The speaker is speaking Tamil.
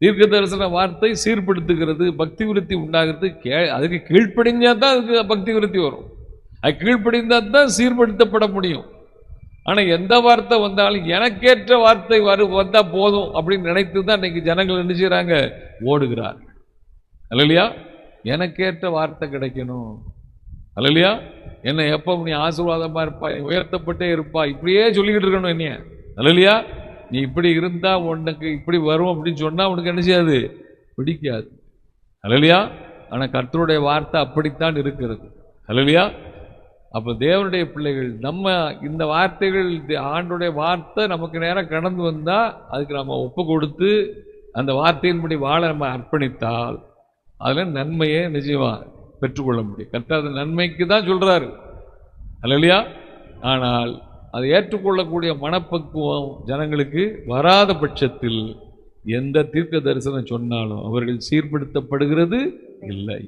தீர்க்க தரிசன வார்த்தை சீர்படுத்துகிறது, பக்தி விருத்தி உண்டாகிறது. அதுக்கு கீழ்ப்படிஞ்சா தான் அதுக்கு பக்தி விருத்தி வரும். அது கீழ்ப்படிந்தா தான் சீர்படுத்தப்பட முடியும். ஆனா எந்த வார்த்தை வந்தாலும் எனக்கேற்ற வார்த்தை வந்தா போதும் அப்படின்னு நினைத்து தான் இன்னைக்கு ஜனங்கள் என்ன செய்யறாங்க, ஓடுகிறார். அல்லையா? எனக்கேற்ற வார்த்தை கிடைக்கணும். அல்லையா? என்ன எப்ப நீ ஆசீர்வாதமா இருப்பா, உயர்த்தப்பட்டே இருப்பா, இப்படியே சொல்லிக்கிட்டு இருக்கணும் என்னைய. அல்லையா? நீ இப்படி இருந்தா உனக்கு இப்படி வரும் அப்படின்னு சொன்னா உனக்கு என்ன செய்யாது, பிடிக்காது. அல்லையா? ஆனா கர்த்தருடைய வார்த்தை அப்படித்தான் இருக்கிறது. அல்லையா? அப்ப தேவனுடைய பிள்ளைகள் நம்ம இந்த வார்த்தைகள், ஆண்டுடைய வார்த்தை நமக்கு நேரம் கடந்து வந்தா அதுக்கு நம்ம ஒப்பு கொடுத்து அந்த வார்த்தையின்படி வாழ நம்ம அர்ப்பணித்தால் அதுல நன்மையை நிச்சயமா பெற்றுக்கொள்ள முடியும். கர்த்தர் அது நன்மைக்கு தான் சொல்றாரு. அல்லையா? ஆனால் அதை ஏற்றுக்கொள்ளக்கூடிய மனப்பக்குவம் ஜனங்களுக்கு வராத பட்சத்தில் எந்த தீர்க்க தரிசனம் சொன்னாலும் அவர்கள் சீர்படுத்தப்படுகிறது இல்லை.